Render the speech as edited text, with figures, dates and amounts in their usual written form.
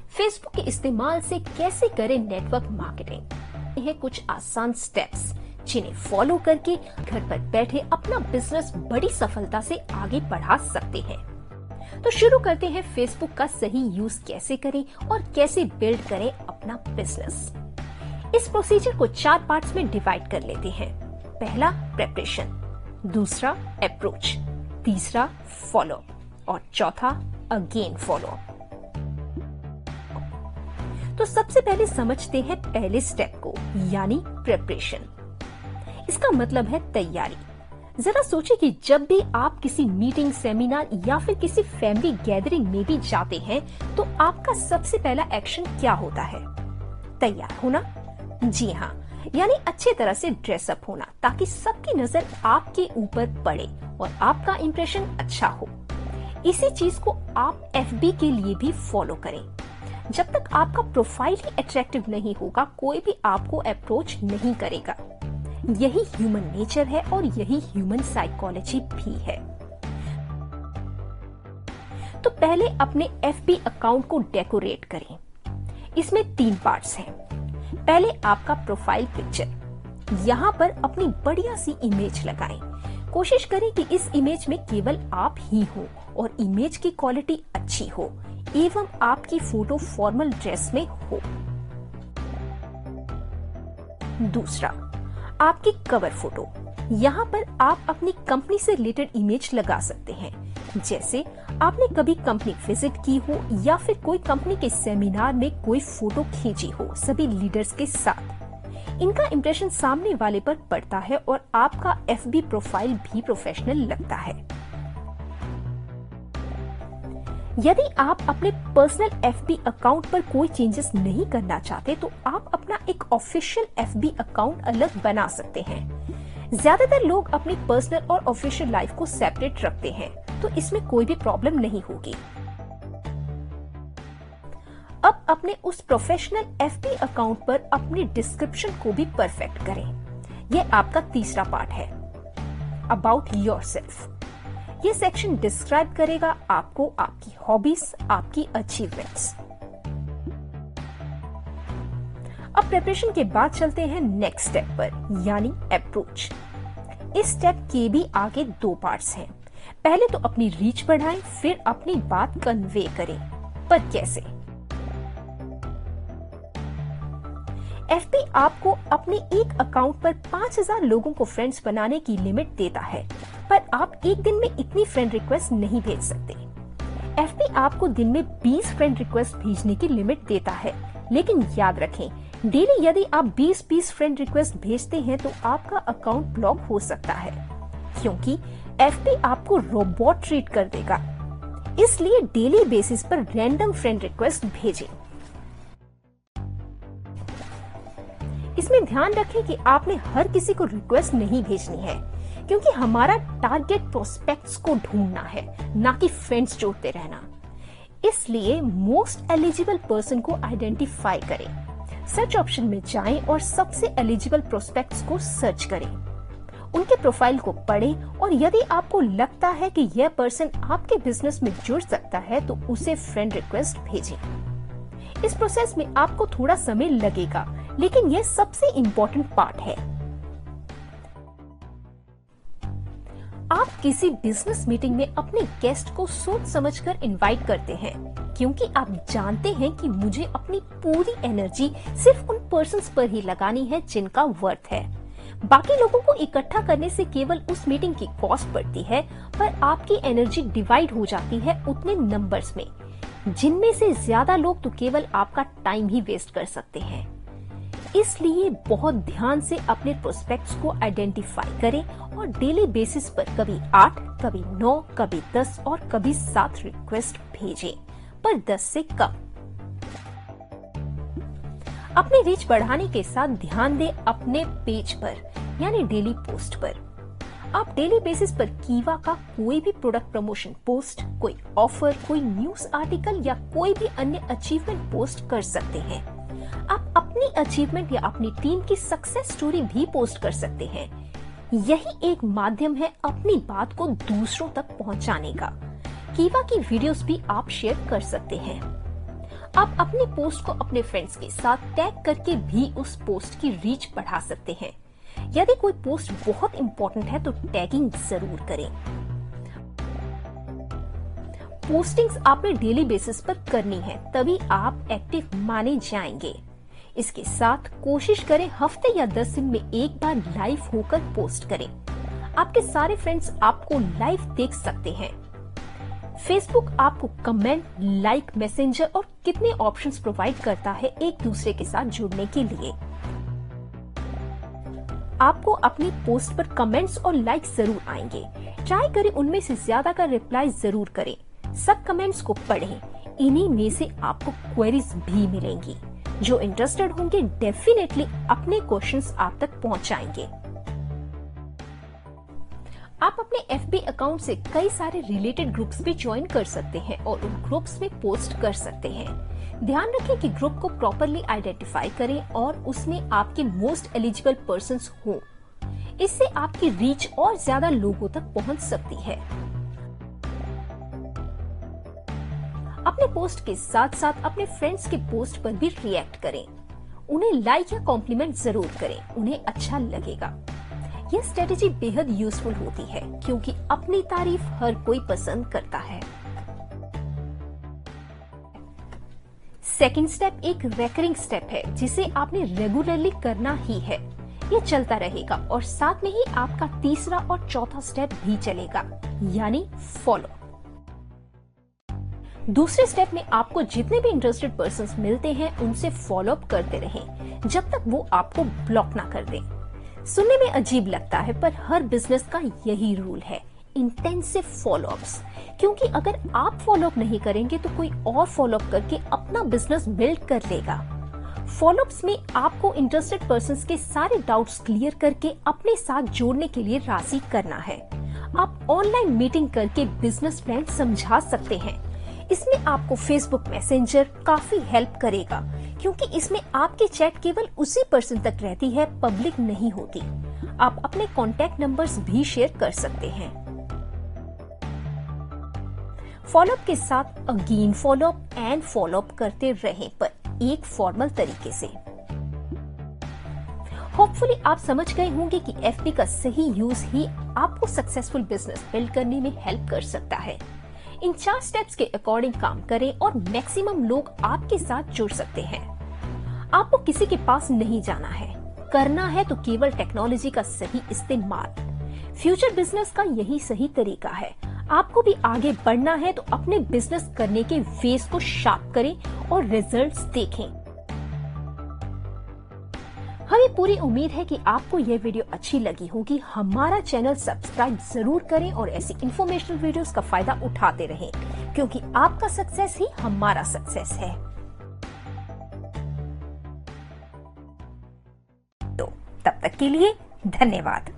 Facebook के इस्तेमाल से कैसे करें नेटवर्क मार्केटिंग। ये कुछ आसान स्टेप्स जिन्हें फॉलो करके घर पर बैठे अपना बिजनेस बड़ी सफलता से आगे बढ़ा सकते हैं। तो शुरू करते हैं फेसबुक का सही यूज कैसे करें और कैसे बिल्ड करें अपना बिजनेस। इस प्रोसीजर को 4 पार्ट्स में डिवाइड कर लेते हैं। पहला प्रेपरेशन, दूसरा अप्रोच, तीसरा फॉलो और चौथा अगेन फॉलो। तो सबसे पहले समझते हैं पहले स्टेप को, यानी प्रेपरेशन। इसका मतलब है तैयारी। जरा सोचिए कि जब भी आप किसी मीटिंग, सेमिनार या फिर किसी फैमिली गैदरिंग में भी जाते हैं तो आपका सबसे पहला एक्शन क्या होता है? तैयार होना। जी हाँ, यानी अच्छे तरह से ड्रेसअप होना ताकि सबकी नजर आपके ऊपर पड़े और आपका इंप्रेशन अच्छा हो। इसी चीज को आप एफबी के लिए भी फॉलो करें। जब तक आपका प्रोफाइल ही अट्रैक्टिव नहीं होगा, कोई भी आपको अप्रोच नहीं करेगा। यही ह्यूमन नेचर है और यही ह्यूमन साइकोलॉजी भी है। तो पहले अपने एफबी अकाउंट को डेकोरेट करें। इसमें 3 पार्ट्स हैं। पहले आपका प्रोफाइल पिक्चर। यहाँ पर अपनी बढ़िया सी इमेज लगाएं। कोशिश करें कि इस इमेज में केवल आप ही हो और इमेज की क्वालिटी अच्छी हो एवं आपकी फोटो फॉर्मल ड्रेस में हो। दूसरा, आपकी कवर फोटो। यहाँ पर आप अपनी कंपनी से रिलेटेड इमेज लगा सकते हैं, जैसे आपने कभी कंपनी विजिट की हो या फिर कोई कंपनी के सेमिनार में कोई फोटो खींची हो सभी लीडर्स के साथ। इनका इंप्रेशन सामने वाले पर पड़ता है और आपका एफबी प्रोफाइल भी प्रोफेशनल लगता है। यदि आप अपने पर्सनल एफबी अकाउंट पर कोई चेंजेस नहीं करना चाहते तो आप अपना एक ऑफिशियल एफबी अकाउंट अलग बना सकते हैं। ज्यादातर लोग अपनी पर्सनल और ऑफिशियल लाइफ को सेपरेट रखते हैं, तो इसमें कोई भी प्रॉब्लम नहीं होगी। अब अपने उस प्रोफेशनल एफबी अकाउंट पर अपनी डिस्क्रिप्शन को भी परफेक्ट करें। यह आपका तीसरा पार्ट है, अबाउट योरसेल्फ। ये सेक्शन डिस्क्राइब करेगा आपको, आपकी हॉबीज, आपकी अचीवमेंट्स। अब प्रिपरेशन के बाद चलते हैं नेक्स्ट स्टेप पर, यानी अप्रोच। इस स्टेप के भी आगे 2 पार्ट्स हैं। पहले तो अपनी रीच बढ़ाएं, फिर अपनी बात कन्वे करें। पर कैसे? एफबी आपको अपने एक अकाउंट पर 5000 लोगों को फ्रेंड्स बनाने की लिमिट देता है, पर आप एक दिन में इतनी फ्रेंड रिक्वेस्ट नहीं भेज सकते। एफबी आपको दिन में 20 फ्रेंड रिक्वेस्ट भेजने की लिमिट देता है, लेकिन याद रखें, डेली यदि आप 20 फ्रेंड रिक्वेस्ट भेजते हैं तो आपका अकाउंट ब्लॉक हो सकता है, क्योंकि एफबी आपको रोबोट ट्रीट कर देगा। इसलिए डेली बेसिस पर रैंडम फ्रेंड रिक्वेस्ट भेजें। इसमें ध्यान रखें कि आपने हर किसी को रिक्वेस्ट नहीं भेजनी है, क्योंकि हमारा टारगेट प्रोस्पेक्ट्स को ढूंढना है, ना कि फ्रेंड्स जोड़ते रहना। इसलिए मोस्ट एलिजिबल पर्सन को आइडेंटिफाई करें। सर्च ऑप्शन में जाएं और सबसे एलिजिबल प्रोस्पेक्ट्स को सर्च करें। उनके प्रोफाइल को पढ़ें और यदि आपको लगता है कि यह पर्सन आपके बिजनेस में जुड़ सकता है तो उसे फ्रेंड रिक्वेस्ट भेजें। इस प्रोसेस में आपको थोड़ा समय लगेगा, लेकिन यह सबसे इम्पोर्टेंट पार्ट है। आप किसी बिजनेस मीटिंग में अपने गेस्ट को सोच समझकर इनवाइट करते हैं, क्योंकि आप जानते हैं कि मुझे अपनी पूरी एनर्जी सिर्फ उन पर्सन्स पर ही लगानी है जिनका वर्थ है। बाकी लोगों को इकट्ठा करने से केवल उस मीटिंग की कॉस्ट बढ़ती है, पर आपकी एनर्जी डिवाइड हो जाती है उतने नंबर्स में, जिनमें से ज्यादा लोग तो केवल आपका टाइम ही वेस्ट कर सकते हैं। इसलिए बहुत ध्यान से अपने प्रोस्पेक्ट्स को आइडेंटिफाई करें और डेली बेसिस पर कभी 8, कभी 9, कभी 10 और कभी 7 रिक्वेस्ट भेजें, पर 10 से कम। अपनी रीच बढ़ाने के साथ ध्यान दें अपने पेज पर, यानी डेली पोस्ट पर। आप डेली बेसिस पर कीवा का कोई भी प्रोडक्ट प्रमोशन पोस्ट, कोई ऑफर, कोई न्यूज आर्टिकल या कोई भी अन्य अचीवमेंट पोस्ट कर सकते हैं। आप अपनी अचीवमेंट या अपनी टीम की सक्सेस स्टोरी भी पोस्ट कर सकते हैं। यही एक माध्यम है अपनी बात को दूसरों तक पहुंचाने का। कीवा की वीडियोस भी आप शेयर कर सकते हैं। आप अपनी पोस्ट को अपने फ्रेंड्स के साथ टैग करके भी उस पोस्ट की रीच बढ़ा सकते हैं। यदि कोई पोस्ट बहुत इंपॉर्टेंट है तो टैगिंग जरूर करें। पोस्टिंग्स आपने डेली बेसिस पर करनी है, तभी आप एक्टिव माने जाएंगे। इसके साथ कोशिश करें हफ्ते या 10 दिन में एक बार लाइव होकर पोस्ट करें। आपके सारे फ्रेंड्स आपको लाइव देख सकते हैं। फेसबुक आपको कमेंट, लाइक, मैसेंजर और कितने ऑप्शंस प्रोवाइड करता है एक दूसरे के साथ जुड़ने के लिए। आपको अपनी पोस्ट पर कमेंट्स और लाइक जरूर आएंगे। ट्राई करें उनमें से ज्यादा का रिप्लाई जरूर करें। सब कमेंट्स को पढ़ें। इन्हीं में से आपको क्वेरीज भी मिलेंगी। जो इंटरेस्टेड होंगे डेफिनेटली अपने क्वेश्चंस आप तक पहुंचाएंगे। आप अपने FB अकाउंट से कई सारे रिलेटेड ग्रुप्स भी ज्वाइन कर सकते हैं और उन ग्रुप्स में पोस्ट कर सकते हैं। ध्यान रखें कि ग्रुप को प्रॉपरली आइडेंटिफाई करें और उसमें आपके मोस्ट एलिजिबल पर्संस हों। इससे आपकी रीच और ज्यादा लोगों तक पहुंच सकती है। अपने पोस्ट के साथ साथ अपने फ्रेंड्स के पोस्ट पर भी रिएक्ट करें। उन्हें लाइक या कॉम्प्लीमेंट जरूर करें, उन्हें अच्छा लगेगा। यह स्ट्रेटेजी बेहद यूजफुल होती है क्योंकि अपनी तारीफ हर कोई पसंद करता है। सेकंड स्टेप एक रेकरिंग स्टेप है जिसे आपने रेगुलरली करना ही है। यह चलता रहेगा और साथ में ही आपका तीसरा और चौथा स्टेप भी चलेगा, यानी फॉलो। दूसरे स्टेप में आपको जितने भी इंटरेस्टेड पर्संस मिलते हैं उनसे फॉलो अप करते रहें जब तक वो आपको ब्लॉक ना कर दें। सुनने में अजीब लगता है पर हर बिजनेस का यही रूल है, इंटेंसिव फॉलो अप्स। क्योंकि अगर आप फॉलो अप नहीं करेंगे तो कोई और फॉलो अप करके अपना बिजनेस बिल्ड कर लेगा। फॉलो अप्स में आपको इंटरेस्टेड पर्संस के सारे डाउट्स क्लियर करके अपने साथ जोड़ने के लिए राजी करना है। आप ऑनलाइन मीटिंग करके बिजनेस प्लान समझा सकते हैं। इसमें आपको फेसबुक मैसेंजर काफी हेल्प करेगा क्योंकि इसमें आपकी चैट केवल उसी पर्सन तक रहती है, पब्लिक नहीं होती। आप अपने कॉन्टैक्ट नंबर्स भी शेयर कर सकते हैं। फॉलोअप के साथ अगेन फॉलोअप एंड फॉलोअप करते रहें पर एक फॉर्मल तरीके से। होपफुली आप समझ गए होंगे कि FB का सही यूज ही आपको सक्सेसफुल बिजनेस बिल्ड करने में हेल्प कर सकता है। इन 4 स्टेप्स के अकॉर्डिंग काम करें और मैक्सिमम लोग आपके साथ जुड़ सकते हैं। आपको किसी के पास नहीं जाना है, करना है तो केवल टेक्नोलॉजी का सही इस्तेमाल। फ्यूचर बिजनेस का यही सही तरीका है। आपको भी आगे बढ़ना है तो अपने बिजनेस करने के वेज को शार्प करें और रिजल्ट्स देखें। हमें पूरी उम्मीद है कि आपको यह वीडियो अच्छी लगी होगी। हमारा चैनल सब्सक्राइब जरूर करें और ऐसी इंफॉर्मेशनल वीडियोस का फायदा उठाते रहें क्योंकि आपका सक्सेस ही हमारा सक्सेस है। तो तब तक के लिए धन्यवाद।